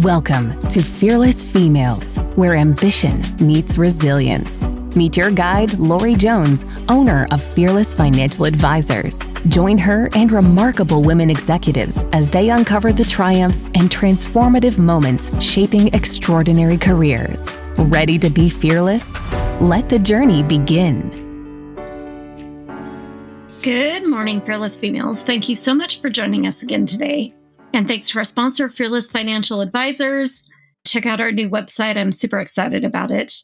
Welcome to Fearless Females, where ambition meets resilience. Meet your guide, Lorie Jones, owner of Fearless Financial Advisors. Join her and remarkable women executives as they uncover the triumphs and transformative moments shaping extraordinary careers. Ready to be fearless? Let the journey begin. Good morning, Fearless Females. Thank you so much for joining us again today. And thanks to our sponsor, Fearless Financial Advisors. Check out our new website. I'm super excited about it.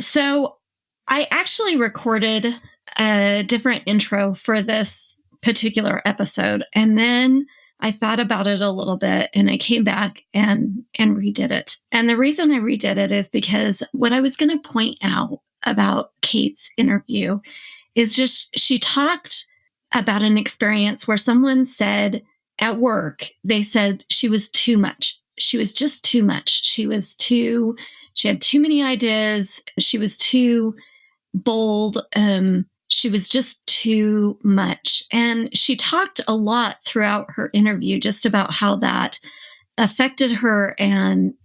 So I actually recorded a different intro for this particular episode. And then I thought about it a little bit and I came back and redid it. And the reason I redid it is because what I was going to point out about Cate's interview is just she talked about an experience where someone said at work, they said she was too much. She was just too much. She had too many ideas. She was too bold. She was just too much. And she talked a lot throughout her interview just about how that affected her. And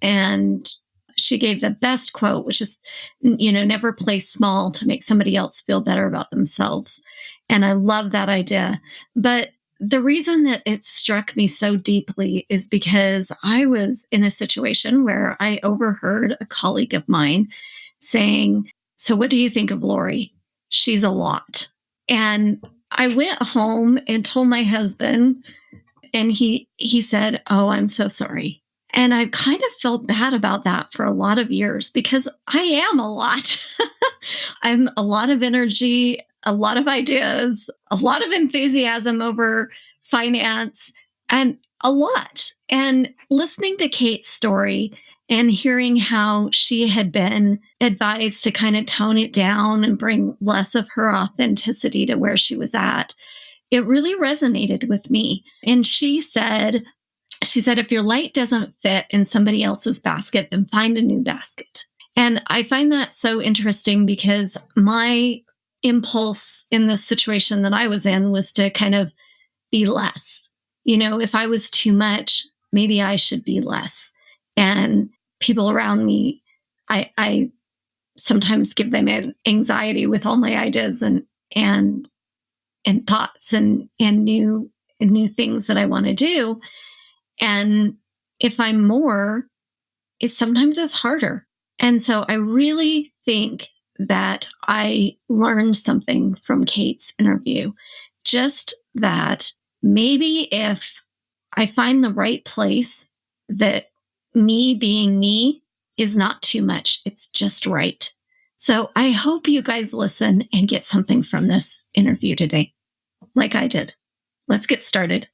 she gave the best quote, which is, never play small to make somebody else feel better about themselves. And I love that idea. But the reason that it struck me so deeply is because I was in a situation where I overheard a colleague of mine saying, "So what do you think of Lorie? She's a lot." And I went home and told my husband, and he said, "Oh, I'm so sorry." And I kind of felt bad about that for a lot of years because I am a lot. I'm a lot of energy, a lot of ideas, a lot of enthusiasm over finance, and a lot. And listening to Cate's story and hearing how she had been advised to kind of tone it down and bring less of her authenticity to where she was at, it really resonated with me. And she said, if your light doesn't fit in somebody else's basket, then find a new basket. And I find that so interesting because my impulse in this situation that I was in was to kind of be less. If I was too much, maybe I should be less. And people around me, I sometimes give them anxiety with all my ideas and thoughts and new things that I want to do. And if I'm more, sometimes it's harder. And so I really think that I learned something from Cate's interview. Just that maybe if I find the right place, that me being me is not too much. It's just right. So I hope you guys listen and get something from this interview today, like I did. Let's get started.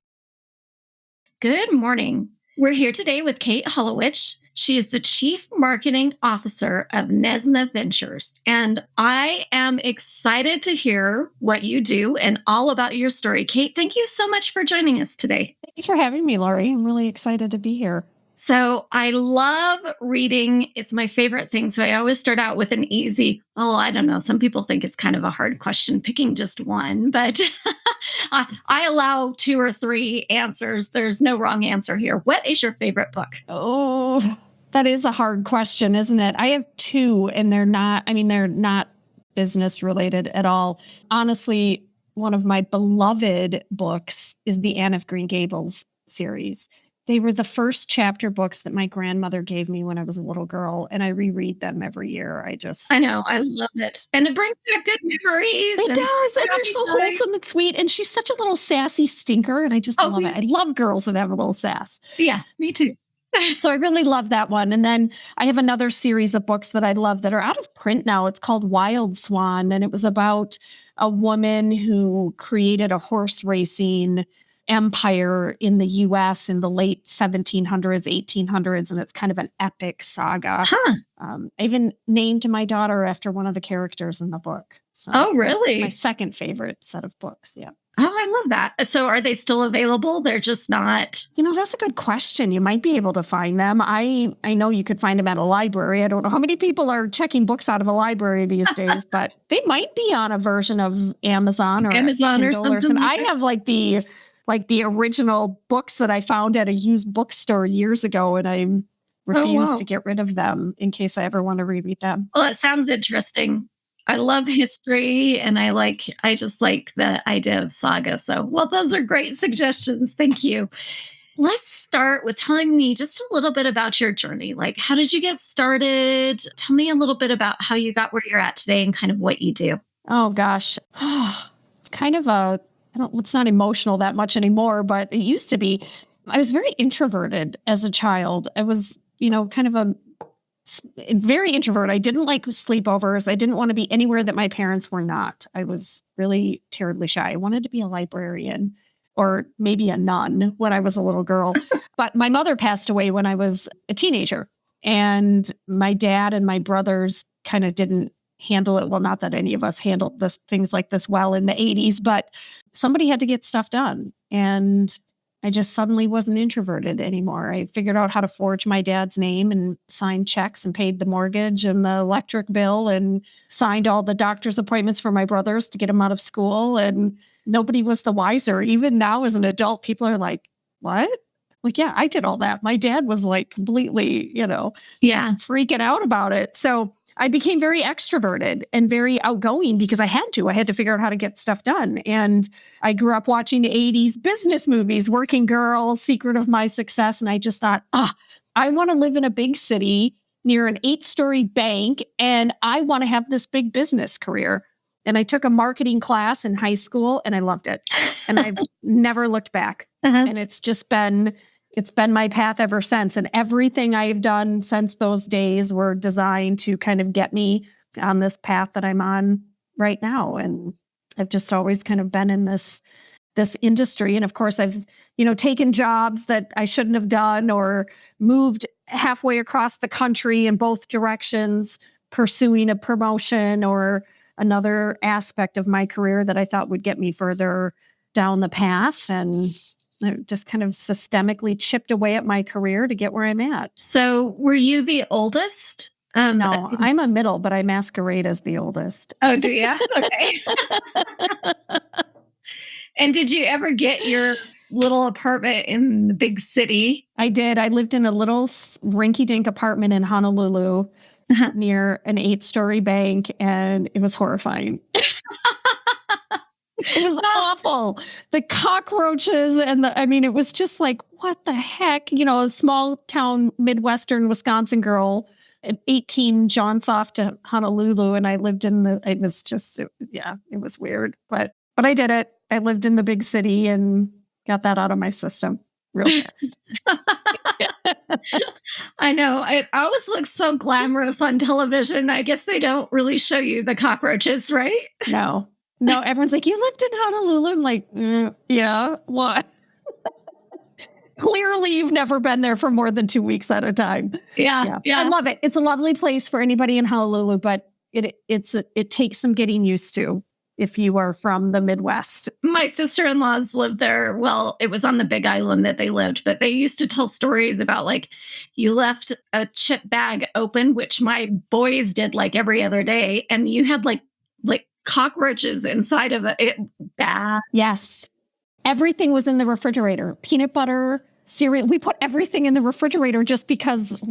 Good morning. We're here today with Cate Hollowitsch. She is the Chief Marketing Officer of Nesnah Ventures. And I am excited to hear what you do and all about your story. Cate, thank you so much for joining us today. Thanks for having me, Lorie. I'm really excited to be here. So I love reading. It's my favorite thing. So I always start out with an easy, I don't know. Some people think it's kind of a hard question, picking just one, but I allow 2 or 3 answers. There's no wrong answer here. What is your favorite book? Oh, that is a hard question, isn't it? I have 2 and they're not business related at all. Honestly, one of my beloved books is the Anne of Green Gables series. They were the first chapter books that my grandmother gave me when I was a little girl, and I reread them every year. I know, I love it. And it brings back good memories. It does, and they're so wholesome and sweet, and she's such a little sassy stinker, and I just love it. I love girls that have a little sass. Yeah, me too. So I really love that one. And then I have another series of books that I love that are out of print now. It's called Wild Swan, and it was about a woman who created a horse racing empire in the U.S. in the late 1700s, 1800s, and it's kind of an epic saga. I even named my daughter after one of the characters in the book. So oh, really? My second favorite set of books, yeah. Oh, I love that. So are they still available? They're just not... That's a good question. You might be able to find them. I know you could find them at a library. I don't know how many people are checking books out of a library these days, but they might be on a version of Amazon or Kindle or something. I have the original books that I found at a used bookstore years ago, and I'm refuse wow. to get rid of them in case I ever want to reread them. Well, it sounds interesting. I love history and I just like the idea of saga. So, well, those are great suggestions. Thank you. Let's start with telling me just a little bit about your journey. Like, how did you get started? Tell me a little bit about how you got where you're at today and kind of what you do. Oh gosh. It's kind of it's not emotional that much anymore, but it used to be. I was very introverted as a child. I was, kind of very introvert. I didn't like sleepovers. I didn't want to be anywhere that my parents were not. I was really terribly shy. I wanted to be a librarian or maybe a nun when I was a little girl. But my mother passed away when I was a teenager. And my dad and my brothers kind of didn't handle it. Well, not that any of us handled things like this well in the 80s, but somebody had to get stuff done. And I just suddenly wasn't introverted anymore. I figured out how to forge my dad's name and signed checks and paid the mortgage and the electric bill and signed all the doctor's appointments for my brothers to get them out of school. And nobody was the wiser. Even now as an adult, people are like, what? Like, yeah, I did all that. My dad was like completely, Yeah. freaking out about it. So I became very extroverted and very outgoing because I had to figure out how to get stuff done. And I grew up watching the 80s business movies, Working Girl, Secret of My Success. And I just thought, I want to live in a big city near an 8-story bank. And I want to have this big business career. And I took a marketing class in high school and I loved it. And I've never looked back. And it's been my path ever since. And everything I've done since those days were designed to kind of get me on this path that I'm on right now. And I've just always kind of been in this industry. And of course, I've, taken jobs that I shouldn't have done or moved halfway across the country in both directions, pursuing a promotion or another aspect of my career that I thought would get me further down the path. And I just kind of systemically chipped away at my career to get where I'm at. So, were you the oldest? No, I'm a middle, but I masquerade as the oldest. Oh, do you? Okay. And did you ever get your little apartment in the big city? I did. I lived in a little rinky-dink apartment in Honolulu near an 8-story bank, and it was horrifying. It was awful. The cockroaches it was just like, what the heck? A small town Midwestern Wisconsin girl at 18 jaunts off to Honolulu. And I lived it was weird, but I did it. I lived in the big city and got that out of my system real fast. I know. It always looks so glamorous on television. I guess they don't really show you the cockroaches, right? No, everyone's like, you lived in Honolulu? I'm like, yeah, what? Clearly, you've never been there for more than 2 weeks at a time. Yeah. I love it. It's a lovely place for anybody in Honolulu, but it takes some getting used to if you are from the Midwest. My sister-in-laws lived there. Well, it was on the Big Island that they lived, but they used to tell stories about like you left a chip bag open, which my boys did like every other day, and you had like cockroaches inside of it. Bad. Yes. Everything was in the refrigerator. Peanut butter, cereal. We put everything in the refrigerator just because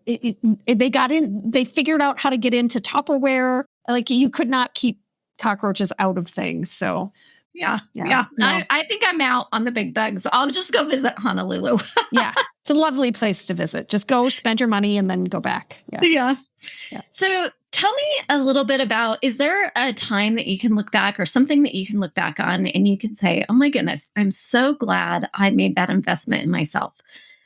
they figured out how to get into Tupperware. Like you could not keep cockroaches out of things. So yeah. No. I think I'm out on the big bugs. I'll just go visit Honolulu. Yeah. It's a lovely place to visit. Just go spend your money and then go back. Yeah. So tell me a little bit about, is there a time that you can look back or something that you can look back on and you can say, oh my goodness, I'm so glad I made that investment in myself.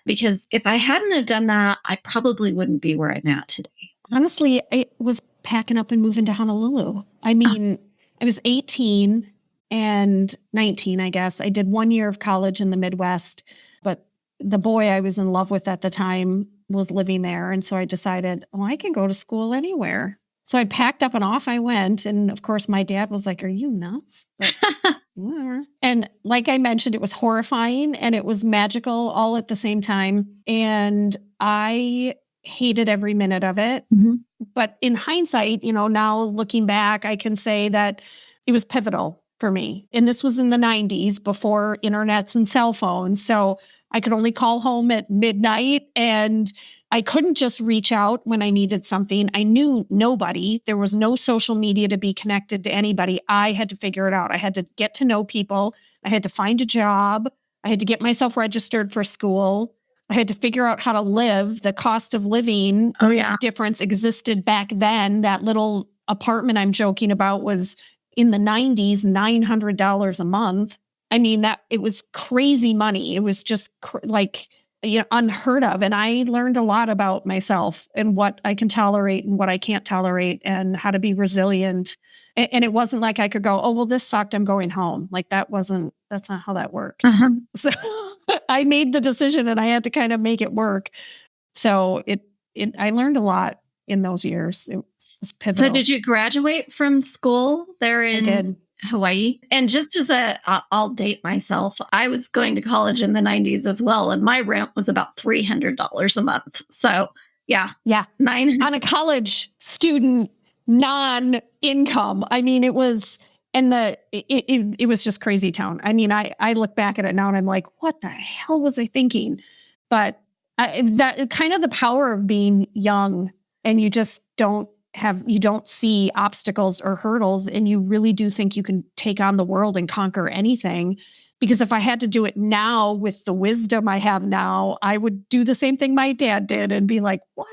Because if I hadn't have done that, I probably wouldn't be where I'm at today. Honestly, I was packing up and moving to Honolulu. I mean, I was 18 and 19, I guess. I did 1 year of college in the Midwest, but the boy I was in love with at the time was living there. And so I decided, I can go to school anywhere. So I packed up and off I went. And of course, my dad was like, are you nuts? But, whatever. And like I mentioned, it was horrifying and it was magical all at the same time. And I hated every minute of it. Mm-hmm. But in hindsight, now looking back, I can say that it was pivotal for me. And this was in the 90s before internets and cell phones. So I could only call home at midnight and I couldn't just reach out when I needed something. I knew nobody. There was no social media to be connected to anybody. I had to figure it out. I had to get to know people. I had to find a job. I had to get myself registered for school. I had to figure out how to live. The cost of living difference existed back then. That little apartment I'm joking about was in the 90s, $900 a month. I mean, that it was crazy money. It was just unheard of. And I learned a lot about myself and what I can tolerate and what I can't tolerate and how to be resilient. And it wasn't like I could go, oh, well, this sucked, I'm going home. Like that's not how that worked. So I made the decision and I had to kind of make it work. So I learned a lot in those years. It was pivotal. So did you graduate from school there in Hawaii? And just as I'll date myself, I was going to college in the 90s as well. And my rent was about $300 a month. So yeah. On a college student, non-income. I mean, it was, and it was just crazy town. I mean, I look back at it now and I'm like, what the hell was I thinking? But that kind of the power of being young and you just you don't see obstacles or hurdles, and you really do think you can take on the world and conquer anything. Because if I had to do it now with the wisdom I have now, I would do the same thing my dad did and be like, what?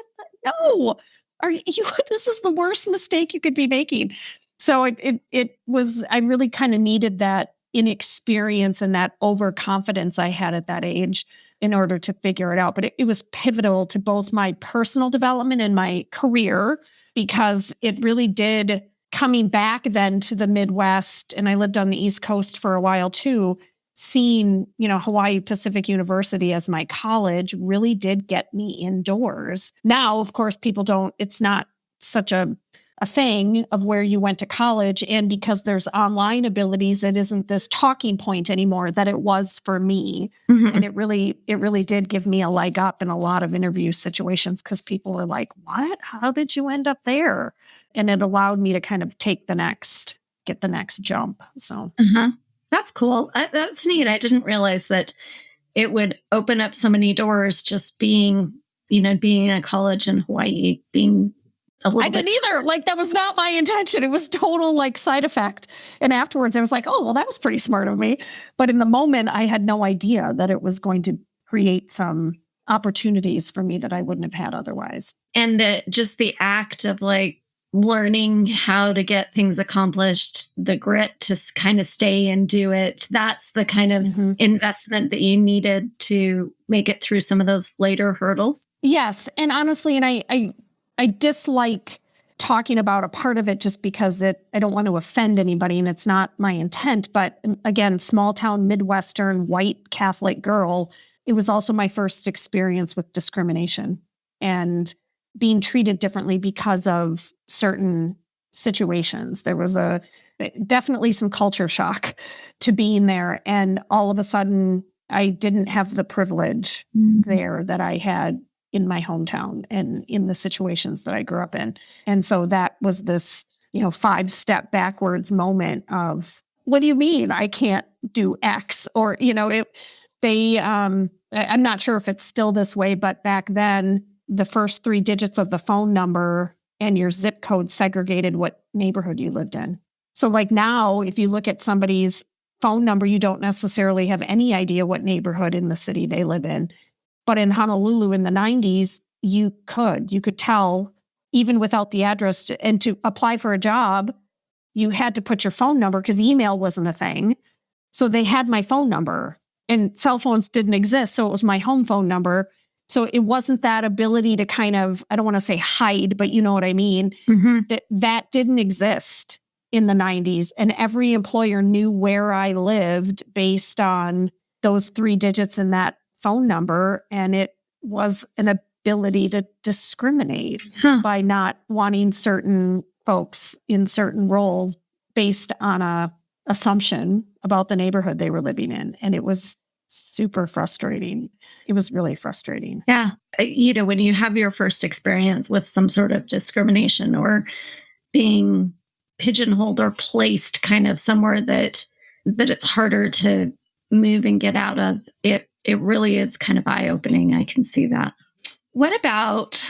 No, are you, this is the worst mistake you could be making. So it was, I really kind of needed that inexperience and that overconfidence I had at that age in order to figure it out. But it was pivotal to both my personal development and my career, because it really did, coming back then to the Midwest, and I lived on the East Coast for a while too, seeing, Hawaii Pacific University as my college really did get me indoors. Now, of course, it's not such a thing of where you went to college. And because there's online abilities, it isn't this talking point anymore that it was for me. Mm-hmm. And it really did give me a leg up in a lot of interview situations, because people were like, what? How did you end up there? And it allowed me to kind of get the next jump. So that's cool. That's neat. I didn't realize that it would open up so many doors just being at college in Hawaii, being I didn't either. Like, that was not my intention. It was total side effect. And afterwards I was like, oh, well, that was pretty smart of me. But in the moment, I had no idea that it was going to create some opportunities for me that I wouldn't have had otherwise. And just the act of learning how to get things accomplished, the grit to kind of stay and do it. That's the kind of investment that you needed to make it through some of those later hurdles. Yes. And honestly, and I dislike talking about a part of it just because I don't want to offend anybody, and it's not my intent. But again, small town, Midwestern, white Catholic girl, it was also my first experience with discrimination and being treated differently because of certain situations. There was definitely some culture shock to being there. And all of a sudden, I didn't have the privilege there that I had in my hometown and in the situations that I grew up in. And so that was this, 5-step backwards moment of, what do you mean I can't do X? Or, I'm not sure if it's still this way, but back then the first 3 digits of the phone number and your zip code segregated what neighborhood you lived in. So now, if you look at somebody's phone number, you don't necessarily have any idea what neighborhood in the city they live in. But in Honolulu in the 90s, you could tell even without the address. And to apply for a job, you had to put your phone number because email wasn't a thing. So they had my phone number, and cell phones didn't exist. So it was my home phone number. So it wasn't that ability to kind of, I don't want to say hide, but you know what I mean? Mm-hmm. That didn't exist in the 90s. And every employer knew where I lived based on those 3 digits in that phone number. And it was an ability to discriminate by not wanting certain folks in certain roles based on a assumption about the neighborhood they were living in. And it was super frustrating. It was really frustrating. Yeah. When you have your first experience with some sort of discrimination or being pigeonholed or placed kind of somewhere that it's harder to move and get out of, it really is kind of eye-opening. I can see that. What about,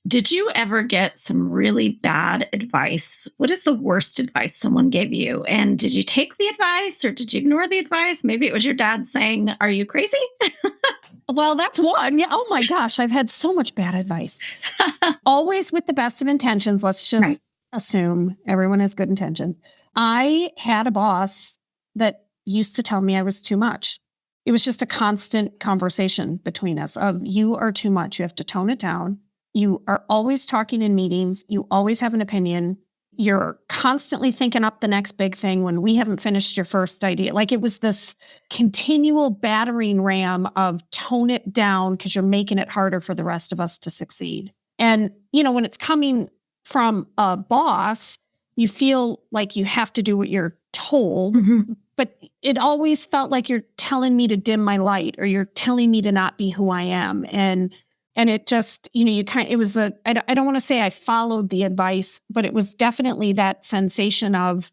did you ever get some really bad advice? What is the worst advice someone gave you? And did you take the advice or did you ignore the advice? Maybe it was your dad saying, "Are you crazy?" Well, that's one. Yeah. Oh my gosh. I've had so much bad advice. Always with the best of intentions. Let's Right. just assume everyone has good intentions. I had a boss that used to tell me I was too much. It was just a constant conversation between us of you are too much. You have to tone it down. You are always talking in meetings. You always have an opinion. You're constantly thinking up the next big thing when we haven't finished your first idea. Like it was this continual battering ram of tone it down because you're making it harder for the rest of us to succeed. And, when it's coming from a boss, you feel like you have to do what you're told, Mhm. but it always felt like you're telling me to dim my light or you're telling me to not be who I am. And it just, it was I don't want to say I followed the advice, but it was definitely that sensation of,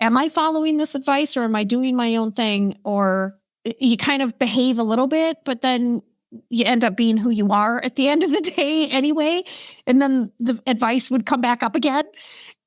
am I following this advice or am I doing my own thing? Or you kind of behave a little bit, but then you end up being who you are at the end of the day anyway. And then the advice would come back up again.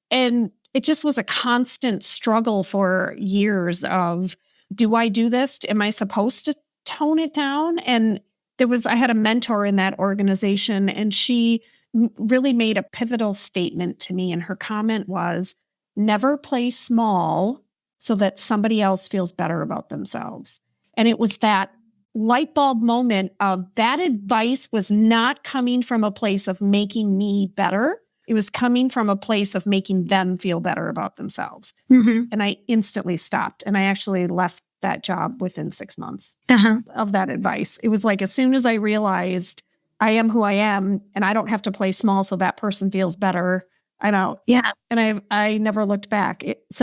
And it just was a constant struggle for years of, do I do this? Am I supposed to tone it down? And I had a mentor in that organization and she really made a pivotal statement to me. And her comment was, never play small so that somebody else feels better about themselves. And it was that light bulb moment of that advice was not coming from a place of making me better. It was coming from a place of making them feel better about themselves. Mhm. And I instantly stopped. And I actually left that job within 6 months Uh-huh. of that advice. It was like, as soon as I realized I am who I am and I don't have to play small so that person feels better, I'm out. Yeah. And I never looked back. It's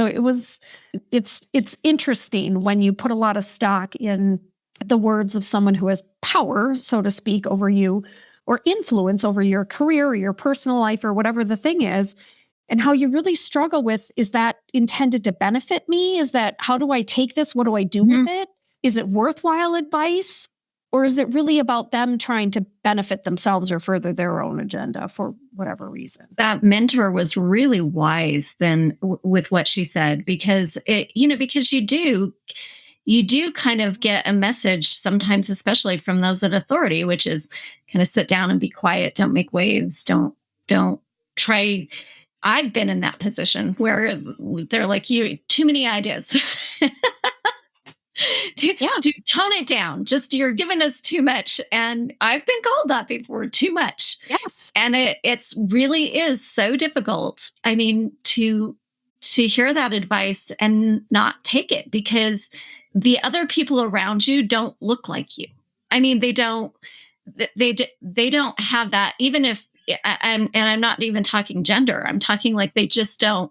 interesting when you put a lot of stock in the words of someone who has power, so to speak, over you or influence over your career or your personal life or whatever the thing is, and how you really struggle with, is that intended to benefit me? Is that, how do I take this? What do I do with it? Is it worthwhile advice? Or is it really about them trying to benefit themselves or further their own agenda for whatever reason? That mentor was really wise then with what she said, because because you do kind of get a message sometimes, especially from those in authority, which is kind of sit down and be quiet, don't make waves, don't try. I've been in that position where they're like, you too many ideas. Yeah. to tone it down. Just, you're giving us too much. And I've been called that before, too much. Yes. And it's really is so difficult. I mean, to hear that advice and not take it, because the other people around you don't look like you. I mean, they don't have that. Even if I'm not even talking gender, I'm talking like they just don't.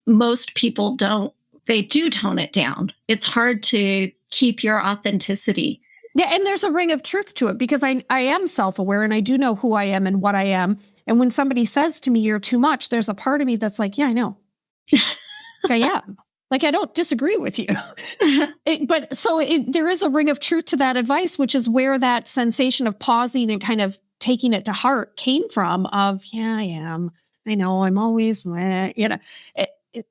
Most people don't. They do tone it down. It's hard to keep your authenticity. Yeah, and there's a ring of truth to it because I am self-aware and I do know who I am and what I am. And when somebody says to me, you're too much, there's a part of me that's like, yeah, I know. I am. Like, I don't disagree with you. There is a ring of truth to that advice, which is where that sensation of pausing and kind of taking it to heart came from of, yeah, I am. I know I'm always,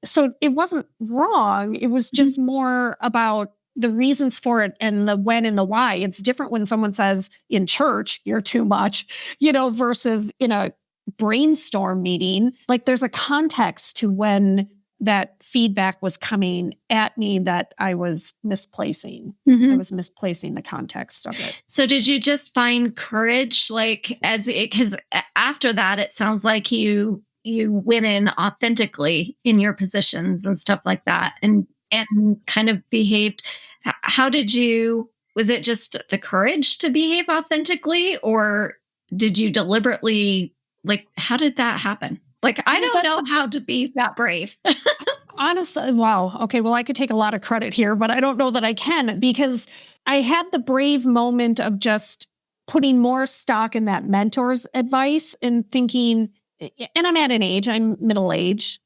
so it wasn't wrong. It was just more about the reasons for it and the when and the why. It's different when someone says in church, you're too much, versus in a brainstorm meeting. Like there's a context to when that feedback was coming at me that I was misplacing. I was misplacing the context of it. So did you just find courage, like, because after that, it sounds like you went in authentically in your positions and stuff like that, and kind of behaved. How did you? Was it just the courage to behave authentically, or did you deliberately? Like, how did that happen? Like, I don't know how to be that brave. Honestly, wow. Okay, well, I could take a lot of credit here, but I don't know that I can because I had the brave moment of just putting more stock in that mentor's advice and thinking, and I'm at an age, I'm middle age.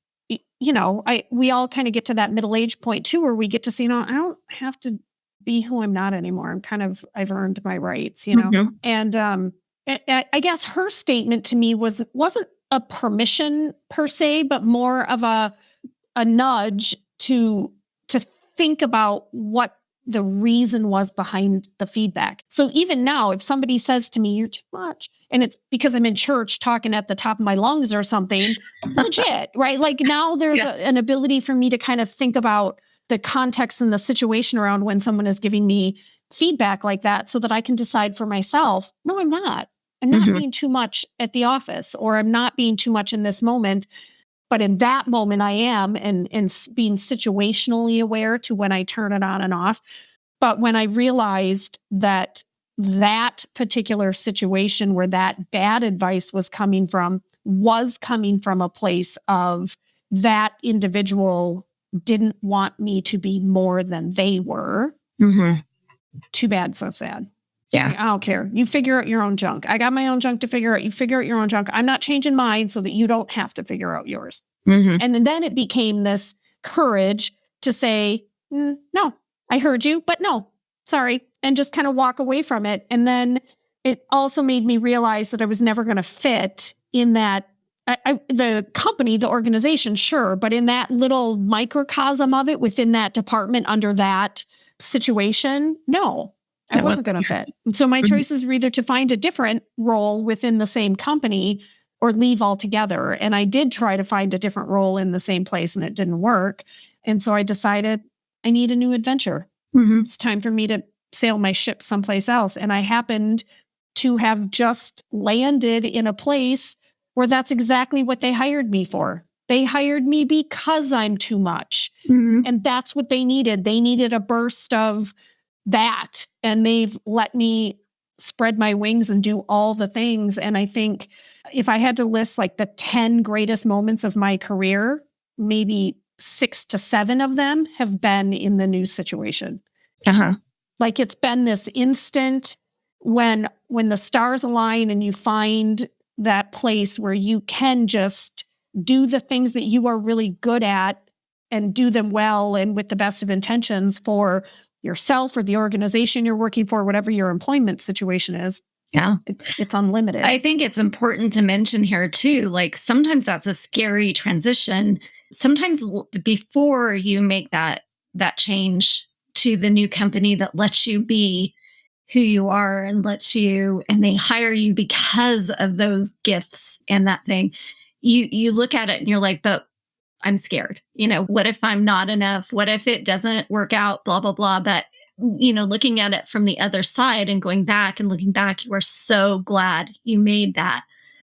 We all kind of get to that middle age point too, where we get to see, I don't have to be who I'm not anymore. I've earned my rights, Mhm. And I guess her statement to me wasn't a permission per se, but more of a nudge to think about what the reason was behind the feedback. So even now, if somebody says to me, "You're too much," and it's because I'm in church talking at the top of my lungs or something, legit, right? Like now there's an ability for me to kind of think about the context and the situation around when someone is giving me feedback like that so that I can decide for myself, no, I'm not. I'm not being too much at the office, or I'm not being too much in this moment. But in that moment I am, and being situationally aware to when I turn it on and off. But when I realized that particular situation where that bad advice was coming from a place of that individual didn't want me to be more than they were. Too bad, so sad. Yeah. I don't care. You figure out your own junk. I got my own junk to figure out. You figure out your own junk. I'm not changing mine so that you don't have to figure out yours. And then it became this courage to say, no, I heard you, but no, sorry. And just kind of walk away from it. And then it also made me realize that I was never going to fit in that, the company, the organization, sure. But in that little microcosm of it within that department under that situation, no. I wasn't going to fit. And so my choices were either to find a different role within the same company or leave altogether. And I did try to find a different role in the same place and it didn't work. And so I decided I need a new adventure. It's time for me to sail my ship someplace else. And I happened to have just landed in a place where that's exactly what they hired me for. They hired me because I'm too much. And that's what they needed. They needed a burst of that. And they've let me spread my wings and do all the things. And I think if I had to list like the 10 greatest moments of my career, maybe 6 to 7 of them have been in the new situation. Like it's been this instant when the stars align and you find that place where you can just do the things that you are really good at and do them well and with the best of intentions for yourself or the organization you're working for, whatever your employment situation is. Yeah. It's unlimited. I think it's important to mention here too, like sometimes that's a scary transition. Sometimes before you make that change to the new company that lets you be who you are and they hire you because of those gifts and that thing, you look at it and you're like, but I'm scared. What if I'm not enough? What if it doesn't work out? Blah, blah, blah. But, looking at it from the other side and going back and looking back, you are so glad you made that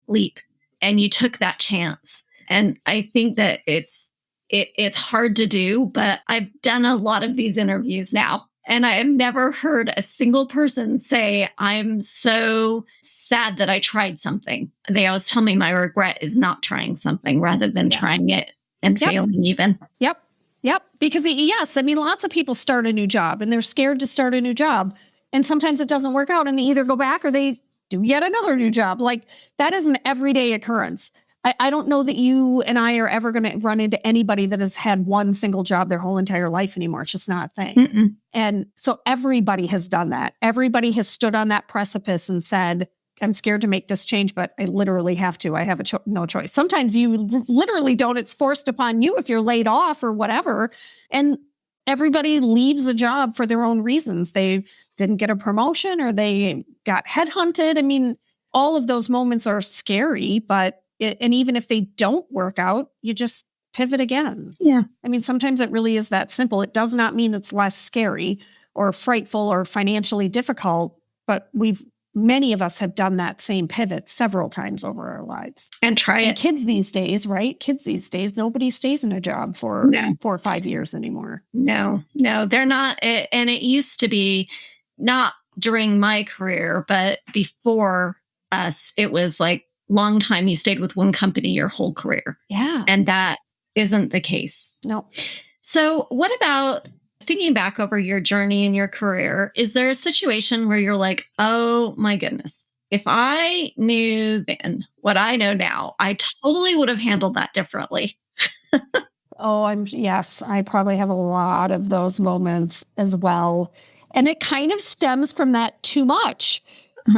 leap and you took that chance. And I think that it's hard to do, but I've done a lot of these interviews now. And I have never heard a single person say, I'm so sad that I tried something. They always tell me my regret is not trying something rather than trying it and failing even. Yep. Because yes, I mean, lots of people start a new job and they're scared to start a new job. And sometimes it doesn't work out and they either go back or they do yet another new job. Like that is an everyday occurrence. I don't know that you and I are ever going to run into anybody that has had one single job their whole entire life anymore. It's just not a thing. And so everybody has done that. Everybody has stood on that precipice and said, I'm scared to make this change, but I literally have to. I have no choice. Sometimes you literally don't. It's forced upon you if you're laid off or whatever. And everybody leaves a job for their own reasons. They didn't get a promotion or they got headhunted. I mean, all of those moments are scary, but and even if they don't work out, you just pivot again. Yeah. I mean, sometimes it really is that simple. It does not mean it's less scary or frightful or financially difficult, but many of us have done that same pivot several times over our lives. And try it. Kids these days, right? Nobody stays in a job for 4 or 5 years anymore. No, they're not. And it used to be not during my career, but before us, it was like long time you stayed with one company your whole career. Yeah. And that isn't the case. No. So what about thinking back over your journey in your career? Is there a situation where you're like, oh my goodness, if I knew then what I know now, I totally would have handled that differently? Yes, I probably have a lot of those moments as well. And it kind of stems from that too much.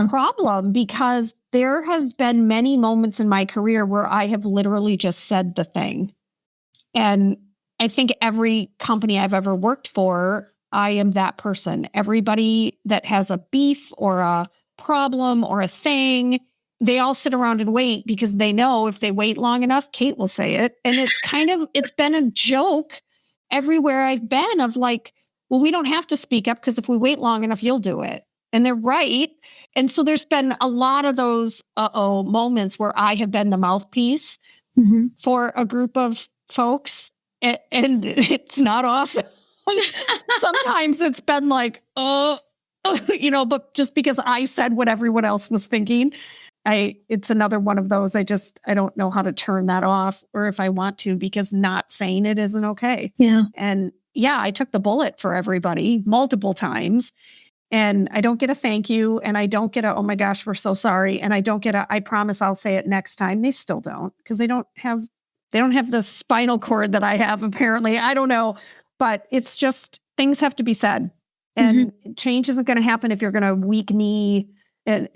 problem because there have been many moments in my career where I have literally just said the thing. And I think every company I've ever worked for, I am that person. Everybody that has a beef or a problem or a thing, they all sit around and wait because they know if they wait long enough, Cate will say it. And it's been a joke everywhere I've been of like, well, we don't have to speak up because if we wait long enough, you'll do it. And they're right. And so there's been a lot of those moments where I have been the mouthpiece for a group of folks. And it's not awesome. Sometimes it's been like, but just because I said what everyone else was thinking, it's another one of those. I don't know how to turn that off or if I want to, because not saying it isn't okay. Yeah. And yeah, I took the bullet for everybody multiple times. And I don't get a thank you. And I don't get a, oh my gosh, we're so sorry. And I don't get a, I promise I'll say it next time. They still don't, because they don't have the spinal cord that I have, apparently. I don't know. But it's just, things have to be said. And change isn't going to happen if you're going to weak knee and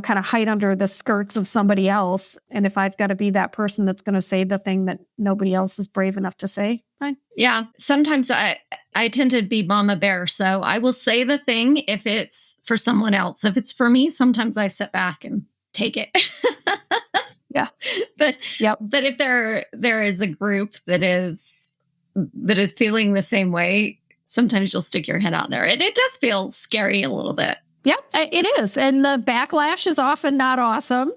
kind of hide under the skirts of somebody else. And if I've got to be that person that's going to say the thing that nobody else is brave enough to say, fine. Yeah. Sometimes I tend to be mama bear. So I will say the thing if it's for someone else. If it's for me, sometimes I sit back and take it. Yeah. But if there is a group that is feeling the same way, sometimes you'll stick your head out there. And it does feel scary a little bit. Yeah, it is. And the backlash is often not awesome.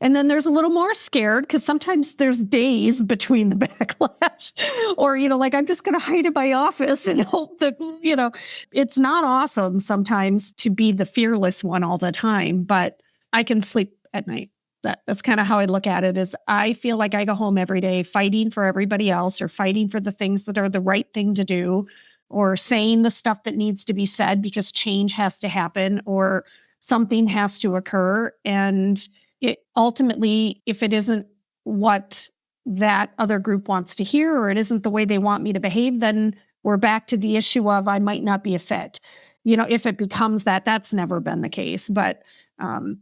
And then there's a little more scared because sometimes there's days between the backlash or, like I'm just going to hide in my office and hope that, it's not awesome sometimes to be the fearless one all the time, but I can sleep at night. That's kind of how I look at it is I feel like I go home every day fighting for everybody else or fighting for the things that are the right thing to do or saying the stuff that needs to be said because change has to happen or something has to occur. And it ultimately, if it isn't what that other group wants to hear or it isn't the way they want me to behave, then we're back to the issue of I might not be a fit. If it becomes that's never been the case. But I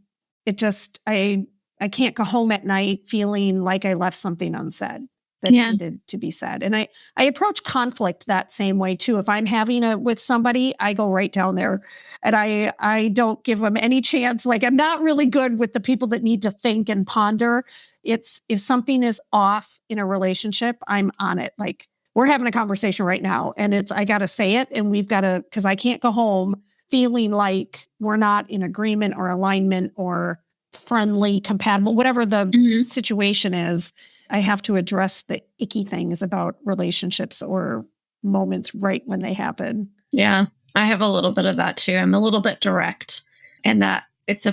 can't go home at night feeling like I left something unsaid that needed to be said. And I approach conflict that same way too. If I'm having it with somebody, I go right down there and I don't give them any chance. Like I'm not really good with the people that need to think and ponder. It's if something is off in a relationship, I'm on it. Like we're having a conversation right now and I got to say it and we've got to, because I can't go home feeling like we're not in agreement or alignment or friendly, compatible, whatever the situation is. I have to address the icky things about relationships or moments right when they happen. Yeah, I have a little bit of that too. I'm a little bit direct and that it's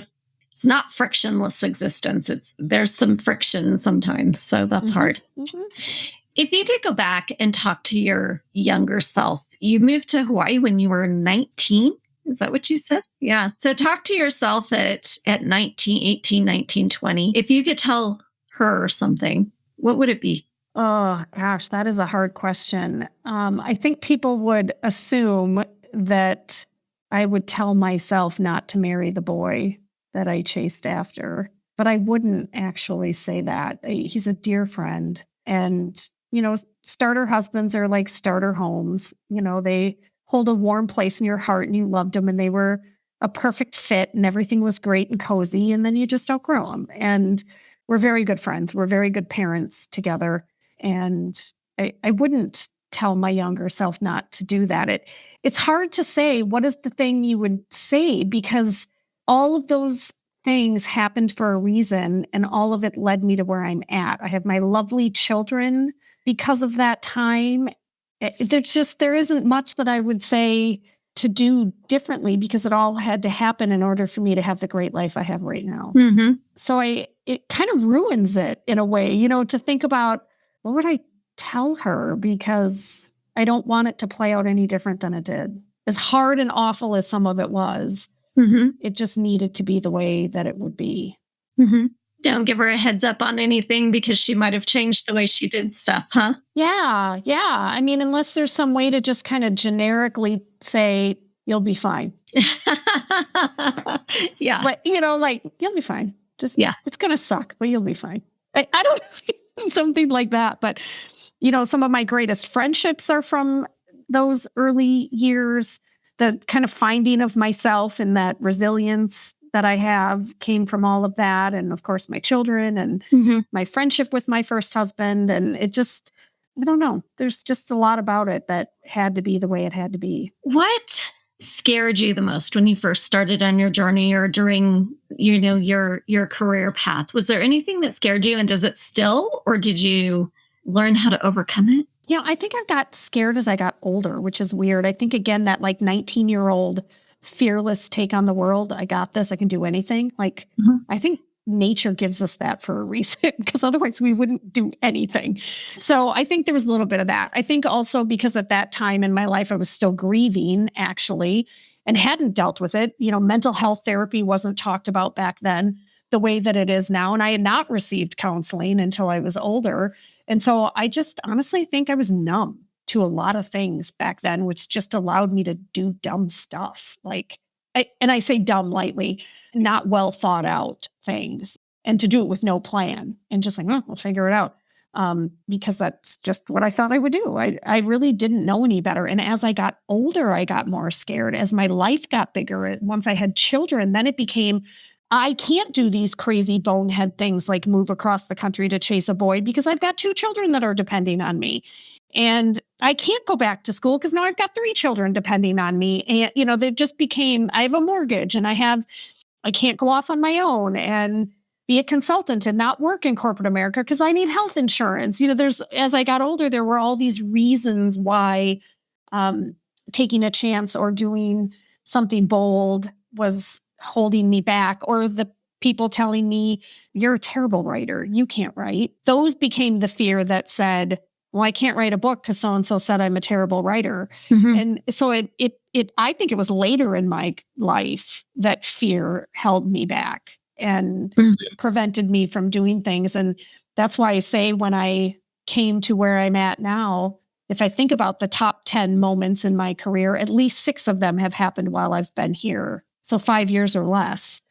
not frictionless existence. There's some friction sometimes. So that's hard. If you could go back and talk to your younger self, you moved to Hawaii when you were 19. Is that what you said? Yeah. So talk to yourself at 19, 18, 19, 20. If you could tell her something, what would it be? Oh, gosh, that is a hard question. I think people would assume that I would tell myself not to marry the boy that I chased after, but I wouldn't actually say that. He's a dear friend. And, starter husbands are like starter homes. They hold a warm place in your heart and you loved them and they were a perfect fit and everything was great and cozy. And then you just outgrow them. And we're very good friends. We're very good parents together. And I wouldn't tell my younger self not to do that. It's hard to say what is the thing you would say because all of those things happened for a reason and all of it led me to where I'm at. I have my lovely children because of that time. There isn't much that I would say to do differently because it all had to happen in order for me to have the great life I have right now. So it kind of ruins it in a way, to think about what would I tell her because I don't want it to play out any different than it did. As hard and awful as some of it was, it just needed to be the way that it would be. Don't give her a heads up on anything because she might have changed the way she did stuff, huh? Yeah. I mean, unless there's some way to just kind of generically say, you'll be fine. Yeah. But, like, you'll be fine. Just, Yeah. it's going to suck, but you'll be fine. I don't know, something like that. But, some of my greatest friendships are from those early years. The kind of finding of myself and that resilience that I have came from all of that. And of course, my children and my friendship with my first husband. And it just, I don't know. There's just a lot about it that had to be the way it had to be. What scared you the most when you first started on your journey or during, your career path? Was there anything that scared you, and does it still, or did you learn how to overcome it? Yeah, I think I got scared as I got older, which is weird. I think, again, that like 19-year-old fearless take on the world. I got this. I can do anything. Like, I think nature gives us that for a reason, because otherwise we wouldn't do anything. So I think there was a little bit of that. I think also because at that time in my life, I was still grieving, actually, and hadn't dealt with it. Mental health therapy wasn't talked about back then the way that it is now. And I had not received counseling until I was older. And so I just honestly think I was numb to a lot of things back then, which just allowed me to do dumb stuff. And I say dumb lightly, not well thought out things, and to do it with no plan and just like, we'll figure it out. Because that's just what I thought I would do. I really didn't know any better. And as I got older, I got more scared. As my life got bigger, once I had children, then it became, I can't do these crazy bonehead things like move across the country to chase a boy because I've got 2 children that are depending on me. And I can't go back to school because now I've got 3 children depending on me. And, they just became, I have a mortgage and I can't go off on my own and be a consultant and not work in corporate America because I need health insurance. As I got older, there were all these reasons why taking a chance or doing something bold was holding me back, or the people telling me, you're a terrible writer, you can't write. Those became the fear that said, well, I can't write a book because so-and-so said I'm a terrible writer. And so I think it was later in my life that fear held me back and prevented me from doing things. And that's why I say when I came to where I'm at now, if I think about the top 10 moments in my career, at least 6 of them have happened while I've been here. So 5 years or less,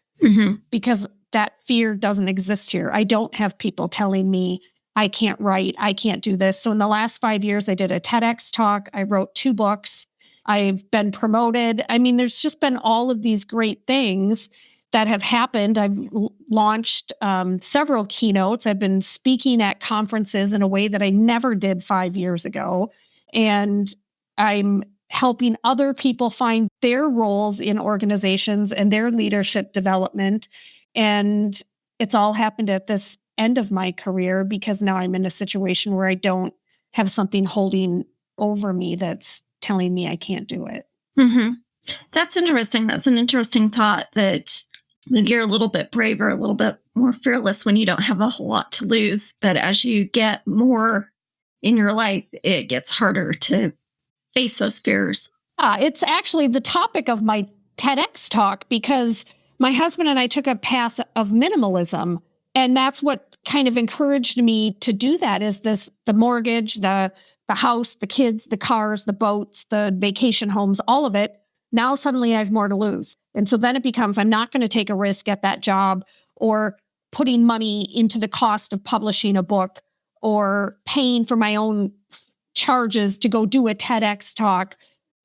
because that fear doesn't exist here. I don't have people telling me I can't write, I can't do this. So in the last 5 years, I did a TEDx talk. I wrote 2 books. I've been promoted. I mean, there's just been all of these great things that have happened. I've launched several keynotes. I've been speaking at conferences in a way that I never did 5 years ago. And I'm helping other people find their roles in organizations and their leadership development. And it's all happened at this end of my career because now I'm in a situation where I don't have something holding over me that's telling me I can't do it. That's interesting. That's an interesting thought, that you're a little bit braver, a little bit more fearless when you don't have a whole lot to lose. But as you get more in your life, it gets harder to face those fears. It's actually the topic of my TEDx talk because my husband and I took a path of minimalism. And that's what kind of encouraged me to do that, is the mortgage, the house, the kids, the cars, the boats, the vacation homes, all of it. Now suddenly I have more to lose. And so then it becomes, I'm not going to take a risk at that job or putting money into the cost of publishing a book or paying for my own charges to go do a TEDx talk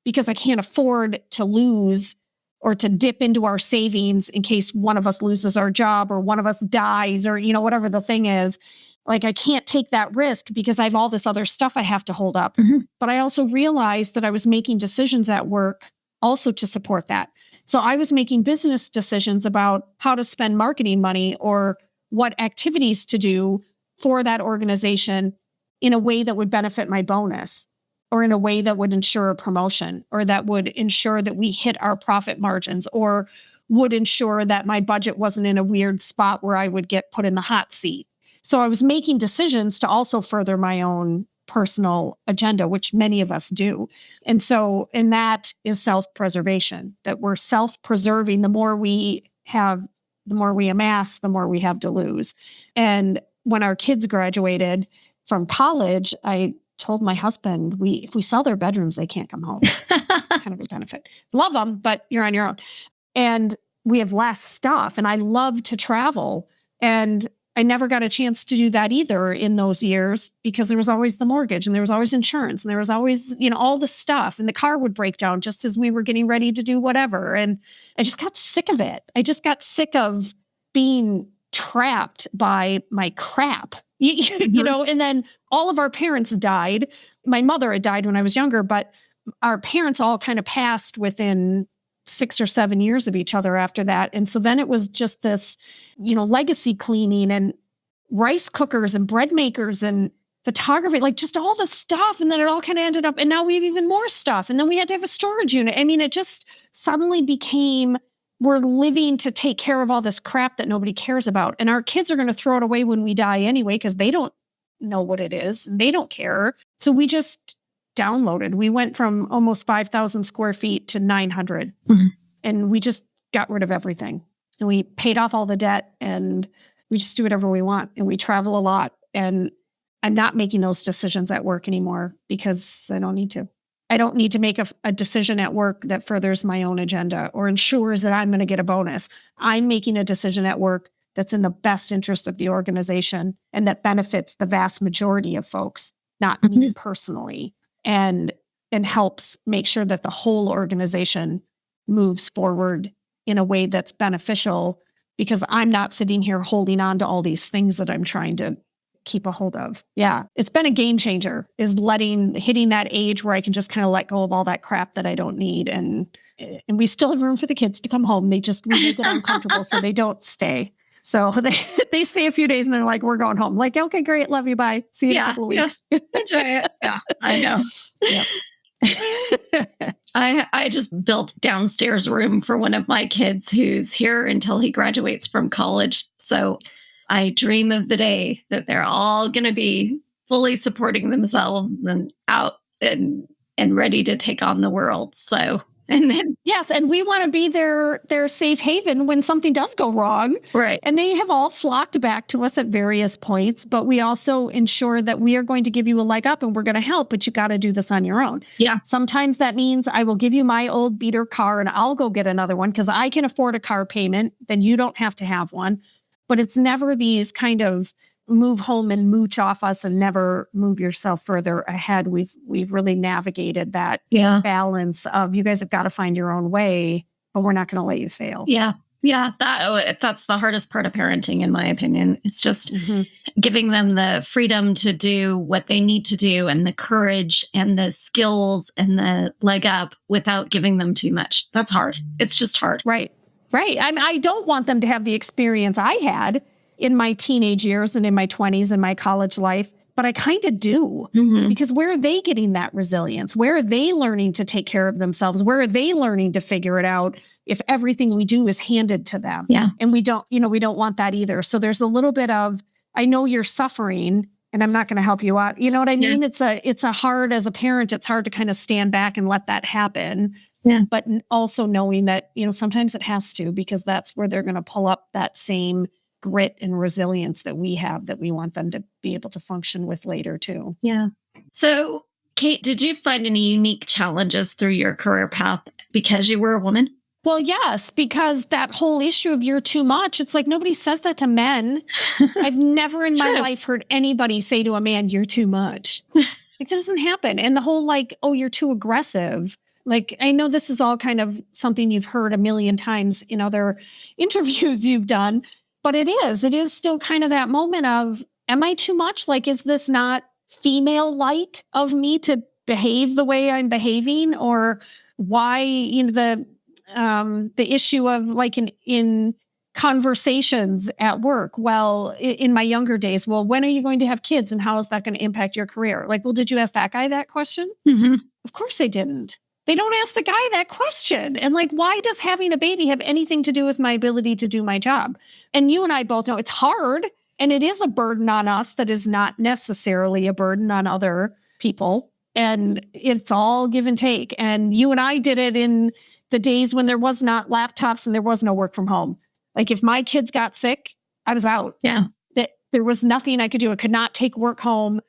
because I can't afford to lose or to dip into our savings in case one of us loses our job or one of us dies or, whatever the thing is. Like, I can't take that risk because I have all this other stuff I have to hold up. But I also realized that I was making decisions at work also to support that. So I was making business decisions about how to spend marketing money or what activities to do for that organization in a way that would benefit my bonus, or in a way that would ensure a promotion, or that would ensure that we hit our profit margins, or would ensure that my budget wasn't in a weird spot where I would get put in the hot seat. So I was making decisions to also further my own personal agenda, which many of us do. And that is self-preservation, that we're self-preserving. The more we have, the more we amass, the more we have to lose. And when our kids graduated from college, I told my husband, if we sell their bedrooms, they can't come home. Kind of a benefit. Love them, but you're on your own. And we have less stuff. And I love to travel. And I never got a chance to do that either in those years because there was always the mortgage and there was always insurance and there was always, all the stuff, and the car would break down just as we were getting ready to do whatever. And I just got sick of it. I just got sick of being trapped by my crap, and then all of our parents died. My mother had died when I was younger, but our parents all kind of passed within 6 or 7 years of each other after that. And so then it was just this, legacy cleaning and rice cookers and bread makers and photography, like just all the stuff. And then it all kind of ended up, and now we have even more stuff. And then we had to have a storage unit. I mean, it just suddenly became, we're living to take care of all this crap that nobody cares about. And our kids are going to throw it away when we die anyway, because they don't know what it is. And they don't care. So we just downloaded. We went from almost 5,000 square feet to 900. Mm-hmm. And we just got rid of everything. And we paid off all the debt and we just do whatever we want. And we travel a lot. And I'm not making those decisions at work anymore because I don't need to. I don't need to make a decision at work that furthers my own agenda or ensures that I'm going to get a bonus. I'm making a decision at work that's in the best interest of the organization and that benefits the vast majority of folks, not me personally, and helps make sure that the whole organization moves forward in a way that's beneficial, because I'm not sitting here holding on to all these things that I'm trying to keep a hold of. Yeah. It's been a game changer, is hitting that age where I can just kind of let go of all that crap that I don't need. And we still have room for the kids to come home. We make it uncomfortable so they don't stay. So they stay a few days and they're like, we're going home. Like, okay, great. Love you. Bye. See you in a couple of weeks. Yeah. Enjoy it. Yeah, I know. Yep. I just built downstairs room for one of my kids who's here until he graduates from college. So I dream of the day that they're all going to be fully supporting themselves and out and ready to take on the world. So, and then yes, and we want to be their safe haven when something does go wrong. Right. And they have all flocked back to us at various points, but we also ensure that we are going to give you a leg up and we're going to help, but you got to do this on your own. Yeah. Sometimes that means I will give you my old beater car and I'll go get another one because I can afford a car payment. Then you don't have to have one. But it's never these kind of move home and mooch off us and never move yourself further ahead. We've really navigated that balance of, you guys have got to find your own way, but we're not going to let you fail. Yeah. Yeah. That's the hardest part of parenting, in my opinion. It's just giving them the freedom to do what they need to do and the courage and the skills and the leg up without giving them too much. That's hard. It's just hard. Right. Right. I don't want them to have the experience I had in my teenage years and in my 20s and my college life, but I kind of do, because where are they getting that resilience? Where are they learning to take care of themselves? Where are they learning to figure it out if everything we do is handed to them? Yeah. And we don't want that either. So there's a little bit of, I know you're suffering and I'm not going to help you out. You know what I mean? Yeah. It's a hard, as a parent, it's hard to kind of stand back and let that happen. Yeah. But also knowing that, sometimes it has to, because that's where they're going to pull up that same grit and resilience that we have, that we want them to be able to function with later too. Yeah. So, Cate, did you find any unique challenges through your career path because you were a woman? Well, yes, because that whole issue of you're too much, it's like nobody says that to men. I've never in my life heard anybody say to a man, you're too much. Like, that doesn't happen. And the whole oh, you're too aggressive. Like, I know this is all kind of something you've heard a million times in other interviews you've done, but it is still kind of that moment of, am I too much? Like, is this not female-like of me to behave the way I'm behaving? Or why, the issue of like in conversations at work? Well, in my younger days, well, when are you going to have kids and how is that going to impact your career? Like, well, did you ask that guy that question? Of course I didn't. They don't ask the guy that question. And like, why does having a baby have anything to do with my ability to do my job? And you and I both know it's hard and it is a burden on us that is not necessarily a burden on other people. And it's all give and take. And you and I did it in the days when there was not laptops and there was no work from home. Like, if my kids got sick, I was out. Yeah. There was nothing I could do. I could not take work home.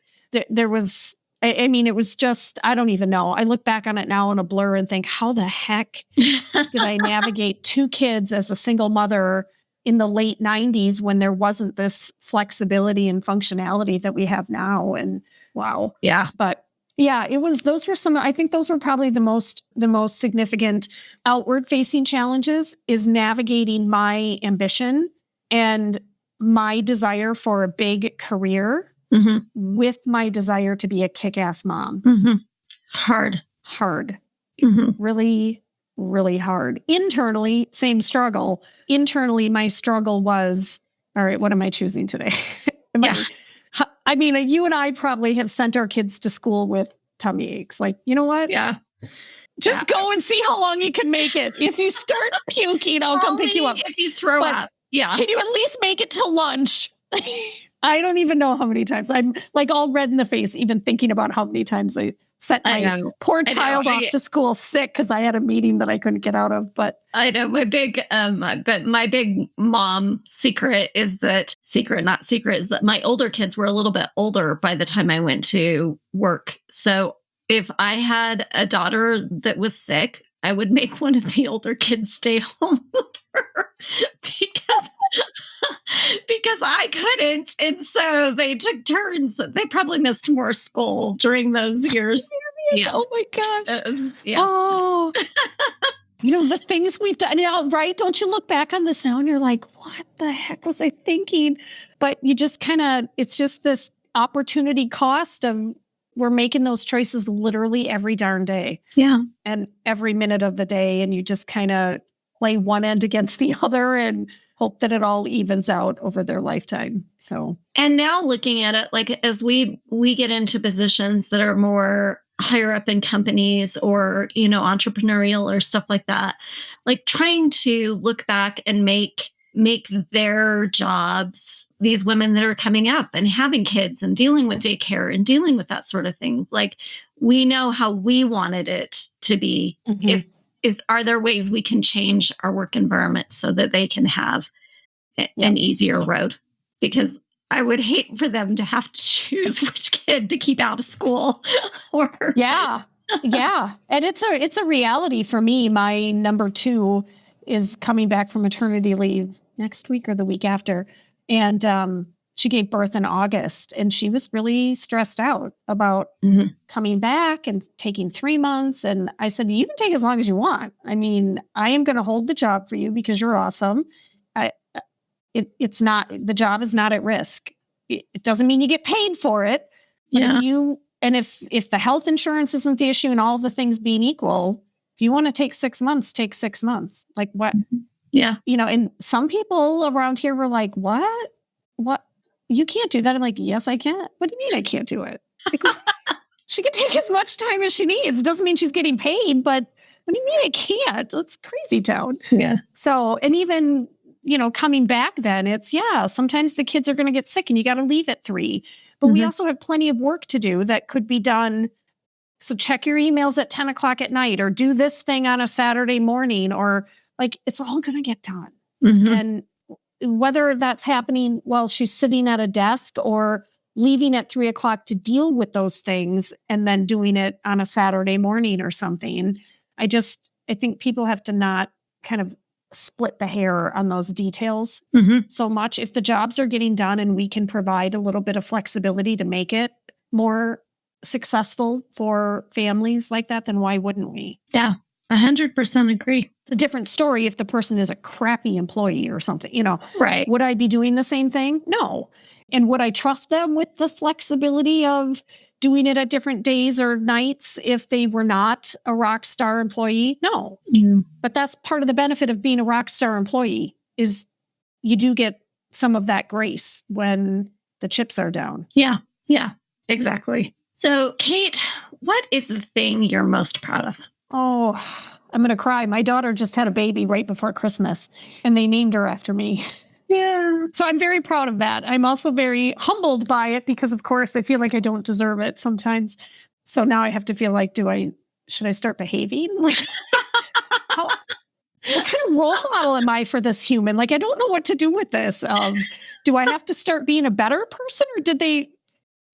There was I mean, it was just, I don't even know. I look back on it now in a blur and think, how the heck did I navigate 2 kids as a single mother in the late 90s when there wasn't this flexibility and functionality that we have now? And wow. Yeah. But yeah, I think those were probably the most significant outward facing challenges, is navigating my ambition and my desire for a big career with my desire to be a kick-ass mom. Hard. Really, really hard. Internally, same struggle. Internally, my struggle was, all right, what am I choosing today? I mean, you and I probably have sent our kids to school with tummy aches. Like, you know what? Yeah. Just go and see how long you can make it. If you start puking, I'll come pick you up. If you throw up. Yeah. Can you at least make it till lunch? I don't even know how many times. I'm like all red in the face, even thinking about how many times I sent my poor child off to school sick because I had a meeting that I couldn't get out of. But I know my big mom secret is that my older kids were a little bit older by the time I went to work. So if I had a daughter that was sick, I would make one of the older kids stay home with her because I couldn't. And so they took turns. They probably missed more school during those years. Yeah. Oh my gosh. Yeah. Oh, the things we've done, right? Don't you look back on this now and you're like, what the heck was I thinking? But you just it's just this opportunity cost of, we're making those choices literally every darn day. Yeah. And every minute of the day. And you just kind of play one end against the other and hope that it all evens out over their lifetime. So, and now looking at it, like as we get into positions that are more higher up in companies or, entrepreneurial or stuff like that, like trying to look back and make their jobs, these women that are coming up and having kids and dealing with daycare and dealing with that sort of thing. Like, we know how we wanted it to be. Are there ways we can change our work environment so that they can have an easier road? Because I would hate for them to have to choose which kid to keep out of school. Yeah. And it's a reality for me. My number 2 is coming back from maternity leave next week or the week after. And she gave birth in August, and she was really stressed out about coming back and taking 3 months. And I said, you can take as long as you want. I mean, I am going to hold the job for you because you're awesome. The job is not at risk. It doesn't mean you get paid for it. But if the health insurance isn't the issue and all the things being equal, if you want to take 6 months, take 6 months. Like what? Yeah. And some people around here were like, what? You can't do that. I'm like, yes, I can. What do you mean I can't do it? Like, she can take as much time as she needs. It doesn't mean she's getting paid, but what do you mean I can't? It's crazy town. Yeah. So, and even, coming back then, it's, sometimes the kids are going to get sick and you got to leave at 3. But we also have plenty of work to do that could be done. So check your emails at 10 o'clock at night, or do this thing on a Saturday morning, or like, it's all going to get done. And whether that's happening while she's sitting at a desk or leaving at 3 o'clock to deal with those things and then doing it on a Saturday morning or something. I think people have to not kind of split the hair on those details so much. If the jobs are getting done and we can provide a little bit of flexibility to make it more successful for families like that, then why wouldn't we? Yeah, 100% agree. It's a different story if the person is a crappy employee or something, Right. Would I be doing the same thing? No. And would I trust them with the flexibility of doing it at different days or nights if they were not a rock star employee? No. But that's part of the benefit of being a rock star employee, is you do get some of that grace when the chips are down. Yeah, exactly. So, Cate, what is the thing you're most proud of? Oh, I'm going to cry. My daughter just had a baby right before Christmas, and they named her after me. Yeah. So I'm very proud of that. I'm also very humbled by it because, of course, I feel like I don't deserve it sometimes. So now I have to feel like, should I start behaving? Like, what kind of role model am I for this human? Like, I don't know what to do with this. Do I have to start being a better person, or did they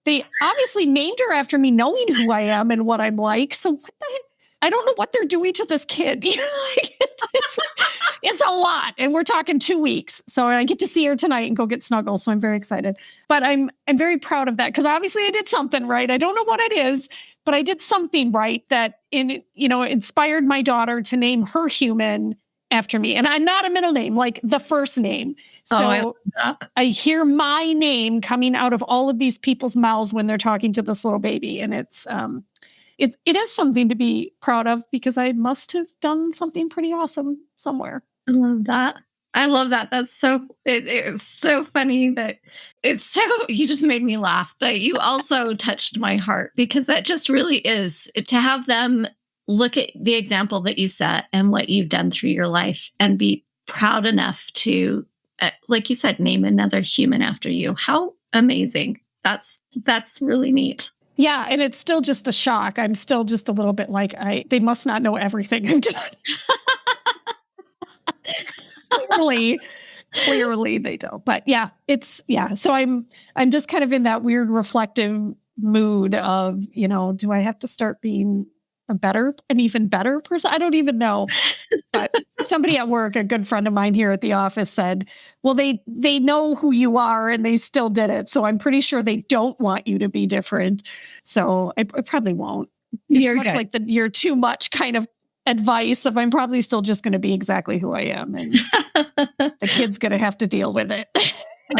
they obviously named her after me knowing who I am and what I'm like. So what the heck? I don't know what they're doing to this kid. You know, like, it's a lot. And we're talking 2 weeks. So I get to see her tonight and go get snuggles. So I'm very excited. But I'm very proud of that because obviously I did something right. I don't know what it is, but I did something right that inspired my daughter to name her human after me. And I'm not a middle name, like the first name. So I hear my name coming out of all of these people's mouths when they're talking to this little baby. And it is something to be proud of because I must have done something pretty awesome somewhere. I love that. I love that. That's it's so funny that you just made me laugh, but you also touched my heart because that just really is to have them look at the example that you set and what you've done through your life and be proud enough to, like you said, name another human after you. How amazing. That's really neat. Yeah. And it's still just a shock. I'm still just a little bit like, they must not know everything I've done. Clearly they don't. But yeah, so I'm just kind of in that weird reflective mood of, do I have to start being an even better person? I don't even know. But somebody at work, a good friend of mine here at the office said, well, they know who you are and they still did it. So I'm pretty sure they don't want you to be different. So I probably won't. It's much like you're too much kind of advice of I'm probably still just going to be exactly who I am. And the kid's going to have to deal with it.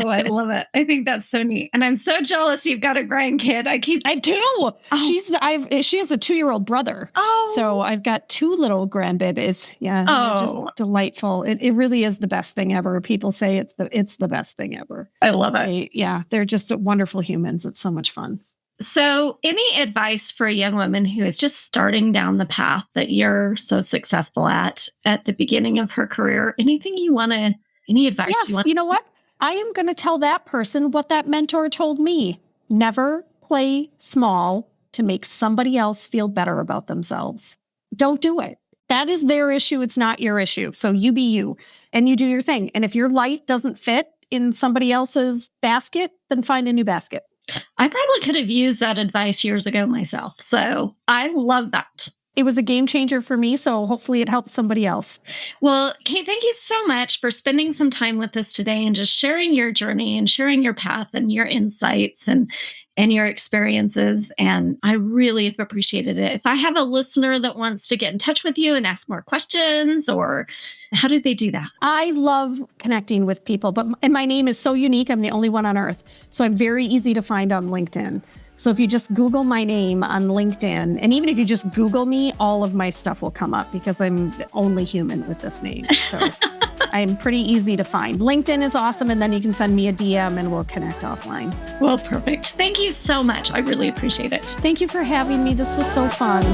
Oh, I love it. I think that's so neat. And I'm so jealous you've got a grandkid. I have 2. Oh. She has a 2-year-old brother. Oh. So I've got 2 little grandbabies. Yeah. Oh. Just delightful. It really is the best thing ever. People say it's the best thing ever. I love it. They're just wonderful humans. It's so much fun. So any advice for a young woman who is just starting down the path that you're so successful at the beginning of her career? Any advice? Yes. You know what? I am going to tell that person what that mentor told me. Never play small to make somebody else feel better about themselves. Don't do it. That is their issue. It's not your issue. So you be you and you do your thing. And if your light doesn't fit in somebody else's basket, then find a new basket. I probably could have used that advice years ago myself. So I love that. It was a game changer for me, so hopefully it helps somebody else. Well, Cate, thank you so much for spending some time with us today and just sharing your journey and sharing your path and your insights and your experiences. And I really have appreciated it. If I have a listener that wants to get in touch with you and ask more questions, or how do they do that? I love connecting with people, and my name is so unique. I'm the only one on earth. So I'm very easy to find on LinkedIn. So if you just Google my name on LinkedIn, and even if you just Google me, all of my stuff will come up because I'm the only human with this name. So I'm pretty easy to find. LinkedIn is awesome. And then you can send me a DM and we'll connect offline. Well, perfect. Thank you so much. I really appreciate it. Thank you for having me. This was so fun.